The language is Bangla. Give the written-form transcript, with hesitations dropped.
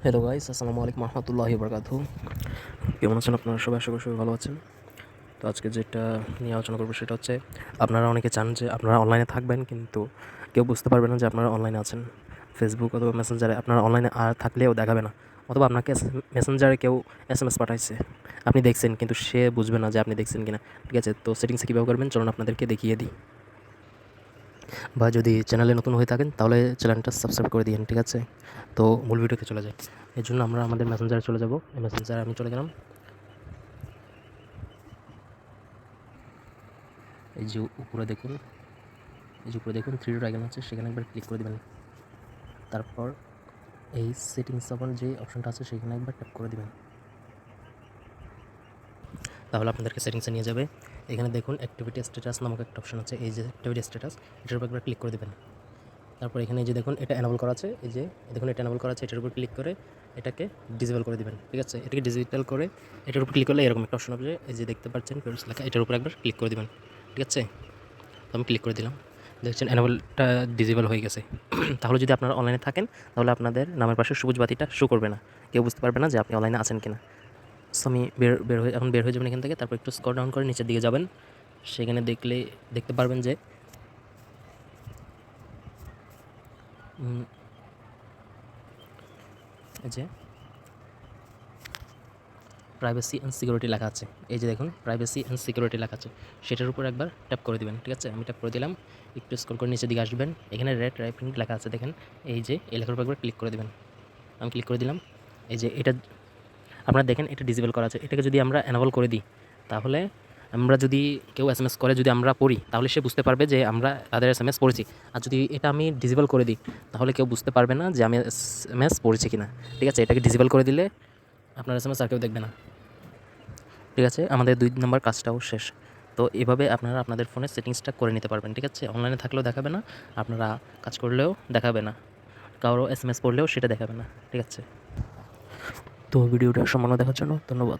হ্যালো গাইস, আসসালামু আলাইকুম রহমতুল্লাহি বারাকাতুহু। কেমন আছেন আপনারা সবাই? আশা করি সবাই ভালো আছেন। তো আজকে যেটা নিয়ে আলোচনা করবো সেটা হচ্ছে, আপনারা অনেকে চান যে আপনারা অনলাইনে থাকবেন, কিন্তু কেউ বুঝতে পারবে না যে আপনারা অনলাইনে আছেন। ফেসবুক অথবা মেসেঞ্জারে আপনারা অনলাইনে আর থাকলেও দেখাবে না, অথবা আপনাকে মেসেঞ্জারে কেউ SMS পাঠাইছে, আপনি দেখছেন কিন্তু সে বুঝবে না যে আপনি দেখছেন কিনা। ঠিক আছে, তো সেটিংসে কীভাবে করবেন চলুন আপনাদেরকে দেখিয়ে দিই। বা যদি চ্যানেলে নতুন হয়ে থাকেন তাহলে চ্যানেলটা সাবস্ক্রাইব করে দিন। ঠিক আছে, তো মূল ভিডিওতে চলে যায়। এর জন্য আমরা আমাদের মেসেঞ্জারে চলে যাব। মেসেঞ্জারে আমি চলে গেলাম। এই যে উপরে দেখুন, থ্রি ডট আইকন আছে, সেখানে একবার ক্লিক করে দেবেন। তারপর এই সেটিংস যখন যে অপশনটা আছে সেখানে একবার ট্যাপ করে দেবেন। তাহলে আপনাদেরকে সেটিংসে নিয়ে যাবে। এখানে দেখুন অ্যাক্টিভিটি স্ট্যাটাস নামক একটা অপশন আছে, এই যে অ্যাক্টিভিটি স্ট্যাটাস, এটার উপর একবার ক্লিক করে দেবেন। তারপর এখানে এই যে দেখুন এটা এনেবল করা আছে, এই যে দেখুন এটা এনেবল করা আছে, এটার উপর ক্লিক করে এটাকে ডিসেবল করে দেবেন। ঠিক আছে, এটাকে ডিজিটাল করে এটার উপর ক্লিক করলে এরকম একটা অপশন হবে, এই যে দেখতে পাচ্ছেন পেপারস লেখা, এটার উপর একবার ক্লিক করে দেবেন। ঠিক আছে, তো আমি ক্লিক করে দিলাম। দেখছেন এনেবলটা ডিসেবল হয়ে গেছে। তাহলে যদি আপনারা অনলাইনে থাকেন তাহলে আপনাদের নামের পাশে সবুজ বাতিটা শো করবে না, কেউ বুঝতে পারবে না যে আপনি অনলাইনে আছেন কিনা। সো আমি বের হয়ে যাবেন এখান থেকে। তারপর একটু স্ক্রল ডাউন করে নিচের দিকে যাবেন, সেখানে দেখতে পারবেন যে এই যে প্রাইভেসি অ্যান্ড সিকিউরিটি লেখা আছে, এই যে দেখুন প্রাইভেসি অ্যান্ড সিকিউরিটি লেখা আছে, সেটার উপর একবার ট্যাপ করে দেবেন। ঠিক আছে, আমি ট্যাপ করে দিলাম। একটু স্ক্রল করে নিচের দিকে আসবেন, এখানে রেড রাইটিং লেখা আছে দেখেন, এই যে এই লেখার উপর একবার ক্লিক করে দেবেন। আমি ক্লিক করে দিলাম। এই যে এটা আপনারা দেখেন এটা ডিসেবল করা আছে, এটাকে যদি আমরা এনেবল করে দিই তাহলে আমরা যদি কেউ SMS করে যদি আমরা পড়ি তাহলে সে বুঝতে পারবে যে আমরা তাদের SMS পড়েছি। আর যদি এটা আমি ডিসেবল করে দিই তাহলে কেউ বুঝতে পারবে না যে আমি SMS পড়েছি কিনা। ঠিক আছে, এটাকে ডিসেবল করে দিলে আপনার SMS আর কেউ দেখবে না। ঠিক আছে, আমাদের 2 নম্বর কাজটাও শেষ। তো এভাবে আপনারা আপনাদের ফোনের সেটিংসটা করে নিতে পারবেন। ঠিক আছে, অনলাইনে থাকলেও দেখাবে না, আপনারা কাজ করলেও দেখাবে না, কারো SMS পড়লেও সেটা দেখাবে না। ঠিক আছে, তো ভিডিওটা সম্পূর্ণ দেখার জন্য ধন্যবাদ।